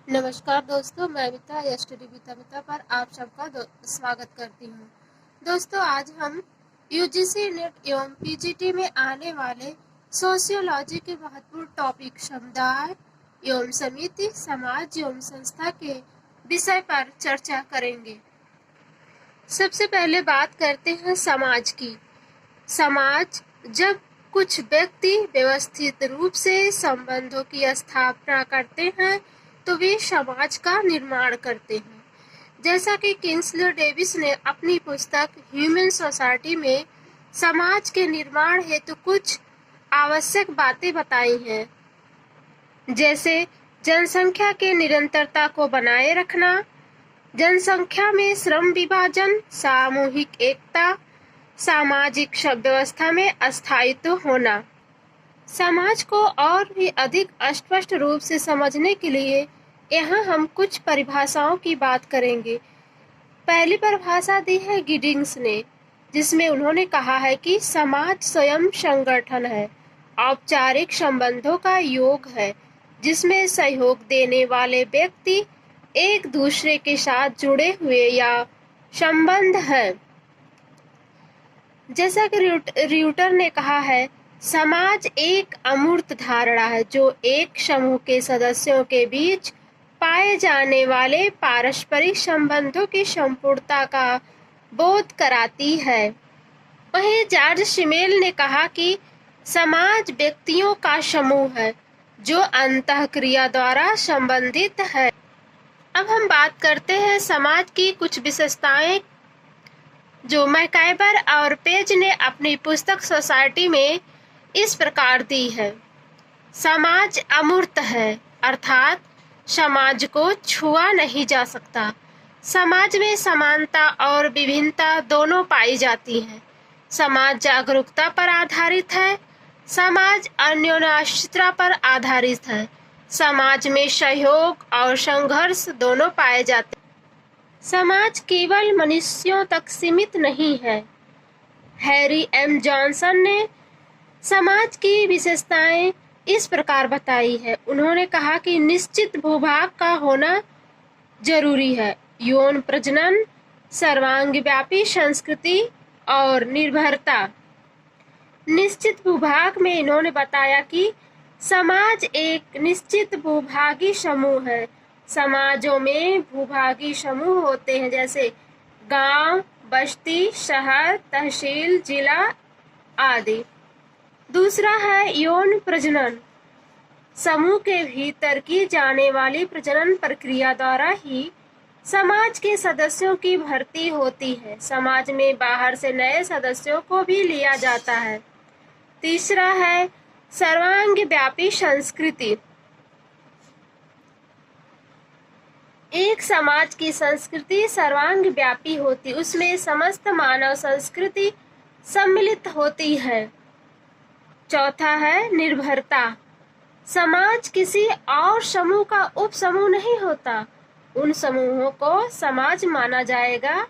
नमस्कार दोस्तों, मैं विता या स्टडी विता पर आप सबका स्वागत करती हूँ। दोस्तों, आज हम यूजीसी नेट एवं पीजीटी में आने वाले सोशियोलॉजी के महत्वपूर्ण टॉपिक समुदाय एवं समिति, समाज एवं संस्था के विषय पर चर्चा करेंगे। सबसे पहले बात करते हैं समाज की। समाज जब कुछ व्यक्ति व्यवस्थित रूप से संबंधों की स्थापना करते हैं तो वे समाज का निर्माण करते हैं। जैसा कि किंग्सले डेविस ने अपनी पुस्तक ह्यूमन सोसाइटी में समाज के निर्माण हेतु कुछ आवश्यक बातें बताई हैं, जैसे जनसंख्या के निरंतरता को बनाए रखना, जनसंख्या में श्रम विभाजन, सामूहिक एकता, सामाजिक व्यवस्था में अस्थायित्व होना। समाज को और भी अधिक स्पष्ट रूप से समझने के लिए यहाँ हम कुछ परिभाषाओं की बात करेंगे। पहली परिभाषा दी है गिडिंग्स ने, जिसमें उन्होंने कहा है कि समाज स्वयं संगठन है, औपचारिक संबंधों का योग है, जिसमें सहयोग देने वाले व्यक्ति एक दूसरे के साथ जुड़े हुए या संबंध है। जैसा कि र्यूटर ने कहा है, समाज एक अमूर्त धारणा है जो एक समूह के सदस्यों के बीच पाए जाने वाले पारस्परिक संबंधों की संपूर्णता का बोध कराती है। वहीं जॉर्ज सिमेल ने कहा कि समाज व्यक्तियों का समूह है जो अंतःक्रिया द्वारा संबंधित है। अब हम बात करते हैं समाज की कुछ विशेषताएं जो मैकाइबर और पेज ने अपनी पुस्तक सोसाइटी में इस प्रकार दी है। समाज अमूर्त है, अर्थात समाज को छुआ नहीं जा सकता। समाज में समानता और विभिन्नता दोनों पाई जाती है। समाज जागरूकता पर आधारित है, समाज अन्योन्याश्रितता पर आधारित है। समाज में सहयोग और संघर्ष दोनों पाए जाते हैं। समाज केवल मनुष्यों तक सीमित नहीं है। हैरी एम जॉनसन ने समाज की विशेषताएं इस प्रकार बताई है। उन्होंने कहा कि निश्चित भूभाग का होना जरूरी है, यौन प्रजनन, सर्वांगव्यापी संस्कृति और निर्भरता। निश्चित भूभाग में इन्होंने बताया कि समाज एक निश्चित भूभागी समूह है। समाजों में भूभागी समूह होते हैं, जैसे गांव, बस्ती, शहर, तहसील, जिला आदि। दूसरा है यौन प्रजनन। समूह के भीतर की जाने वाली प्रजनन प्रक्रिया द्वारा ही समाज के सदस्यों की भर्ती होती है। समाज में बाहर से नए सदस्यों को भी लिया जाता है। तीसरा है सर्वांगव्यापी संस्कृति। एक समाज की संस्कृति सर्वांगव्यापी होती, उसमें समस्त मानव संस्कृति सम्मिलित होती है। चौथा है निर्भरता। समाज किसी और समूह का उपसमूह नहीं होता। उन समूहों को समाज माना जाएगा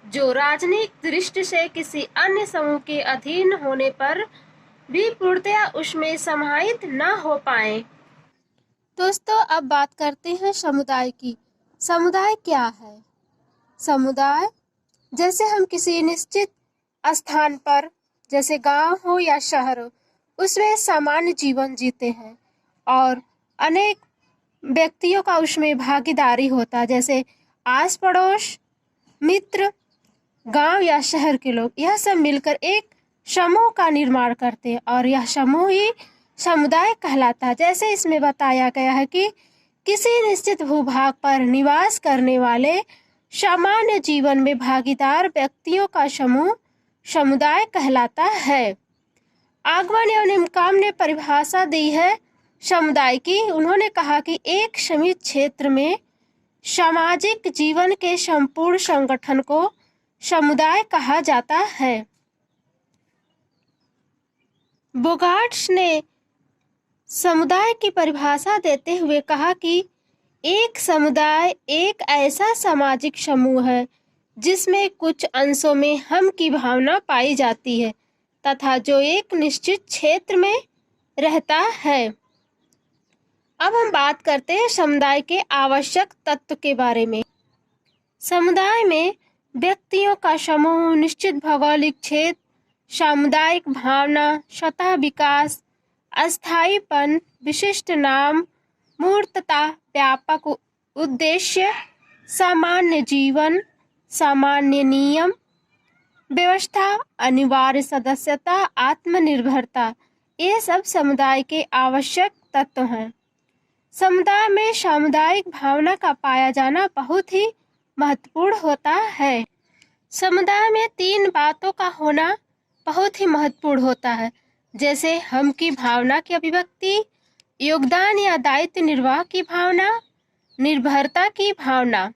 जो राजनीतिक दृष्टि से किसी अन्य समूह के अधीन होने पर भी पूर्णतया उसमें समाहित न हो पाए। दोस्तों, अब बात करते हैं समुदाय की। समुदाय क्या है? समुदाय जैसे हम किसी निश्चित स्थान पर, जैसे गांव हो या शहर हो, उसमें सामान्य जीवन जीते हैं और अनेक व्यक्तियों का उसमें भागीदारी होता है, जैसे आस पड़ोस, मित्र, गांव या शहर के लोग, यह सब मिलकर एक समूह का निर्माण करते हैं और यह समूह ही समुदाय कहलाता है। जैसे इसमें बताया गया है कि किसी निश्चित भूभाग पर निवास करने वाले सामान्य जीवन में भागीदार व्यक्तियों का समूह समुदाय कहलाता है। आगमन एवं निमकाम ने परिभाषा दी है समुदाय की। उन्होंने कहा कि एक सीमित क्षेत्र में सामाजिक जीवन के संपूर्ण संगठन को समुदाय कहा जाता है। बोगार्ट्स ने समुदाय की परिभाषा देते हुए कहा कि एक समुदाय एक ऐसा सामाजिक समूह है जिसमें कुछ अंशों में हम की भावना पाई जाती है तथा जो एक निश्चित क्षेत्र में रहता है। अब हम बात करते हैं समुदाय के आवश्यक तत्व के बारे में। समुदाय में व्यक्तियों का समूह, निश्चित भौगोलिक क्षेत्र, सामुदायिक भावना, स्वतः विकास, अस्थायीपन, विशिष्ट नाम, मूर्तता, व्यापक उद्देश्य, सामान्य जीवन, सामान्य नियम, व्यवस्था, अनिवार्य सदस्यता, आत्मनिर्भरता, ये सब समुदाय के आवश्यक तत्व हैं। समुदाय में सामुदायिक भावना का पाया जाना बहुत ही महत्वपूर्ण होता है। समुदाय में 3 बातों का होना बहुत ही महत्वपूर्ण होता है, जैसे हम की भावना की अभिव्यक्ति, योगदान या दायित्व निर्वाह की भावना, निर्भरता की भावना।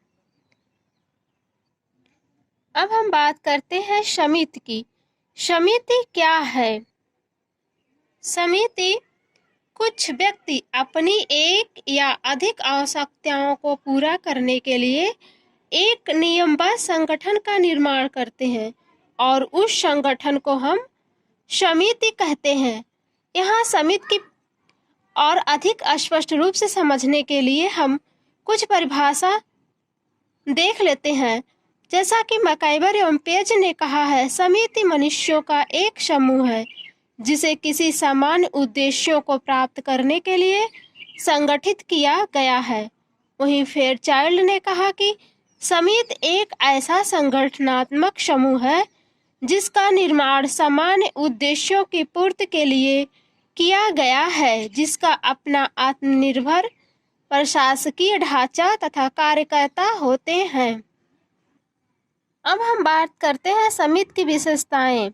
अब हम बात करते हैं समिति की। समिति क्या है? समिति कुछ व्यक्ति अपनी एक या अधिक आवश्यकताओं को पूरा करने के लिए एक नियमबद्ध संगठन का निर्माण करते हैं और उस संगठन को हम समिति कहते हैं। यहाँ समिति की और अधिक स्पष्ट रूप से समझने के लिए हम कुछ परिभाषा देख लेते हैं। जैसा कि मैकाइवर एवं पेज ने कहा है, समिति मनुष्यों का एक समूह है जिसे किसी सामान्य उद्देश्यों को प्राप्त करने के लिए संगठित किया गया है। वहीं फेयरचाइल्ड ने कहा कि समिति एक ऐसा संगठनात्मक समूह है जिसका निर्माण सामान्य उद्देश्यों की पूर्ति के लिए किया गया है, जिसका अपना आत्मनिर्भर प्रशासकीय ढांचा तथा कार्यकर्ता होते हैं। अब हम बात करते हैं समिति की विशेषताएं।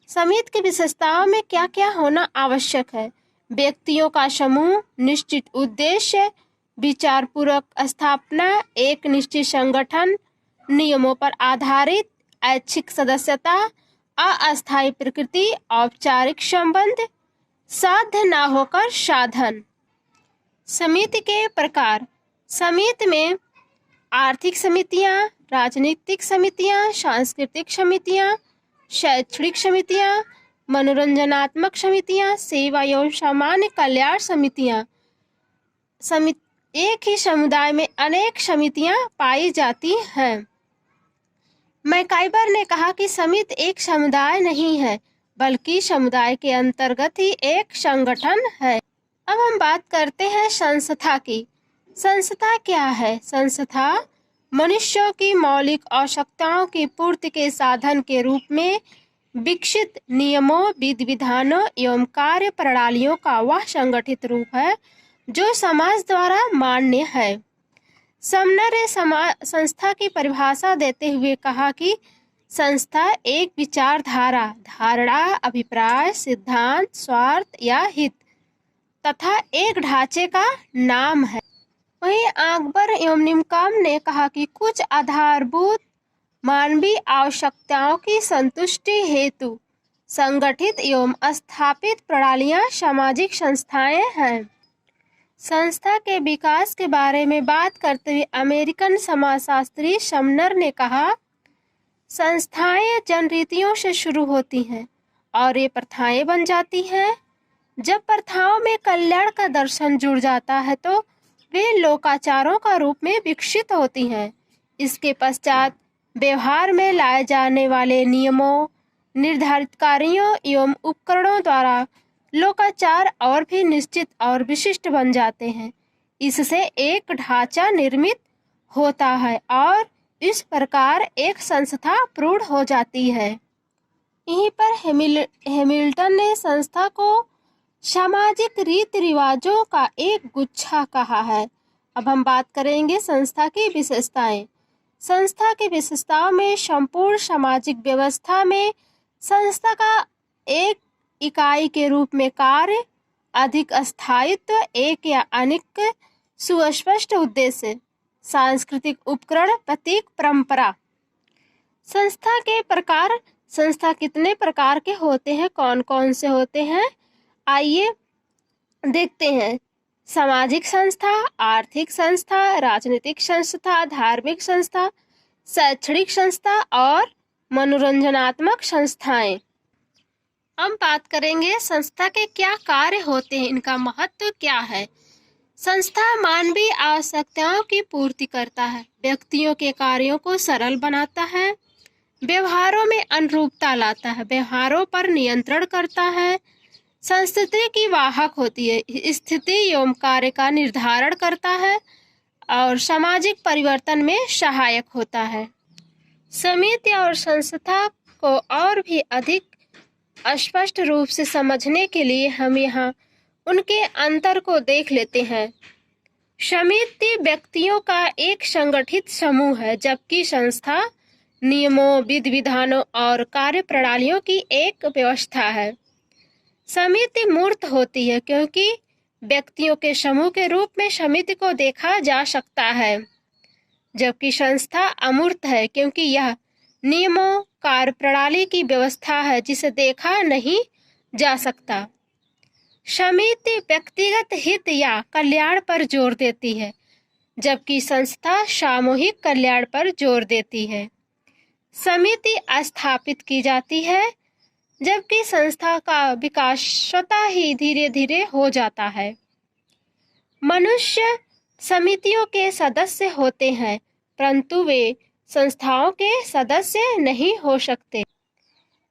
समिति की विशेषताओं में क्या क्या होना आवश्यक है? व्यक्तियों का समूह, निश्चित उद्देश्य, विचारपूर्वक स्थापना, एक निश्चित संगठन, नियमों पर आधारित, ऐच्छिक सदस्यता, अस्थायी प्रकृति, औपचारिक संबंध, साध्य न होकर साधन। समिति के प्रकार। समिति में आर्थिक समितियां, राजनीतिक समितियां, सांस्कृतिक समितियां, शैक्षणिक समितियां, मनोरंजनात्मक समितियां, सेवा एवं सामान्य कल्याण समितियां। एक ही समुदाय में अनेक समितियां पाई जाती हैं। मैकाइवर ने कहा कि समिति एक समुदाय नहीं है, बल्कि समुदाय के अंतर्गत ही एक संगठन है। अब हम बात करते हैं संस्था की। संस्था क्या है? संस्था मनुष्यों की मौलिक आवश्यकताओं की पूर्ति के साधन के रूप में विकसित नियमों, विधि विधानों एवं कार्य प्रणालियों का वह संगठित रूप है जो समाज द्वारा मान्य है। समनर ने संस्था की परिभाषा देते हुए कहा कि संस्था एक विचारधारा, धारणा, अभिप्राय, सिद्धांत, स्वार्थ या हित तथा एक ढांचे का नाम है। वहीं अकबर एवं निमकाम ने कहा कि कुछ आधारभूत मानवीय आवश्यकताओं की संतुष्टि हेतु संगठित एवं स्थापित प्रणालियां सामाजिक संस्थाएं हैं। संस्था के विकास के बारे में बात करते हुए अमेरिकन समाजशास्त्री समनर ने कहा, संस्थाएं जनरीतियों से शुरू होती हैं और ये प्रथाएं बन जाती हैं। जब प्रथाओं में कल्याण का दर्शन जुड़ जाता है तो वे लोकाचारों का रूप में विकसित होती हैं। इसके पश्चात व्यवहार में लाए जाने वाले नियमों, निर्धारित कार्यों एवं उपकरणों द्वारा लोकाचार और भी निश्चित और विशिष्ट बन जाते हैं। इससे एक ढांचा निर्मित होता है और इस प्रकार एक संस्था प्रौढ़ हो जाती है। यहीं पर हैमिल्टन ने संस्था को सामाजिक रीति रिवाजों का एक गुच्छा कहा है। अब हम बात करेंगे संस्था की विशेषताएं। संस्था की विशेषताओं में संपूर्ण सामाजिक व्यवस्था में संस्था का एक इकाई के रूप में कार्य, अधिक स्थायित्व, एक या अनेक सुस्पष्ट उद्देश्य, सांस्कृतिक उपकरण, प्रतीक, परंपरा। संस्था के प्रकार। संस्था कितने प्रकार के होते हैं, कौन कौन से होते हैं, आइए देखते हैं। सामाजिक संस्था, आर्थिक संस्था, राजनीतिक संस्था, धार्मिक संस्था, शैक्षणिक संस्था और मनोरंजनात्मक संस्थाएं। हम बात करेंगे संस्था के क्या कार्य होते हैं, इनका महत्व क्या है। संस्था मानवीय आवश्यकताओं की पूर्ति करता है, व्यक्तियों के कार्यों को सरल बनाता है, व्यवहारों में अनुरूपता लाता है, व्यवहारों पर नियंत्रण करता है, संस्कृति की वाहक होती है, स्थिति एवं कार्य का निर्धारण करता है और सामाजिक परिवर्तन में सहायक होता है। समिति और संस्था को और भी अधिक स्पष्ट रूप से समझने के लिए हम यहाँ उनके अंतर को देख लेते हैं। समिति व्यक्तियों का एक संगठित समूह है, जबकि संस्था नियमों, विधि विधानों और कार्य प्रणालियों की एक व्यवस्था है। समिति मूर्त होती है क्योंकि व्यक्तियों के समूह के रूप में समिति को देखा जा सकता है, जबकि संस्था अमूर्त है क्योंकि यह नियमों, कार्य प्रणाली की व्यवस्था है जिसे देखा नहीं जा सकता। समिति व्यक्तिगत हित या कल्याण पर जोर देती है, जबकि संस्था सामूहिक कल्याण पर जोर देती है। समिति स्थापित की जाती है, जबकि संस्था का विकास स्वतः ही धीरे धीरे हो जाता है। मनुष्य समितियों के सदस्य होते हैं, परंतु वे संस्थाओं के सदस्य नहीं हो सकते।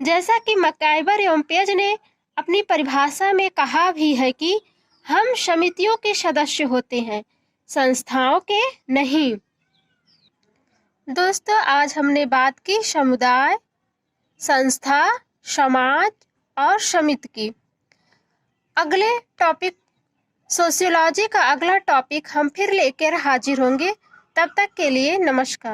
जैसा कि मैकआइवर एवं पेज ने अपनी परिभाषा में कहा भी है कि हम समितियों के सदस्य होते हैं, संस्थाओं के नहीं। दोस्तों, आज हमने बात की समुदाय, संस्था, समाज और समिति की। अगले टॉपिक सोशियोलॉजी का अगला टॉपिक हम फिर लेकर हाजिर होंगे। तब तक के लिए नमस्कार।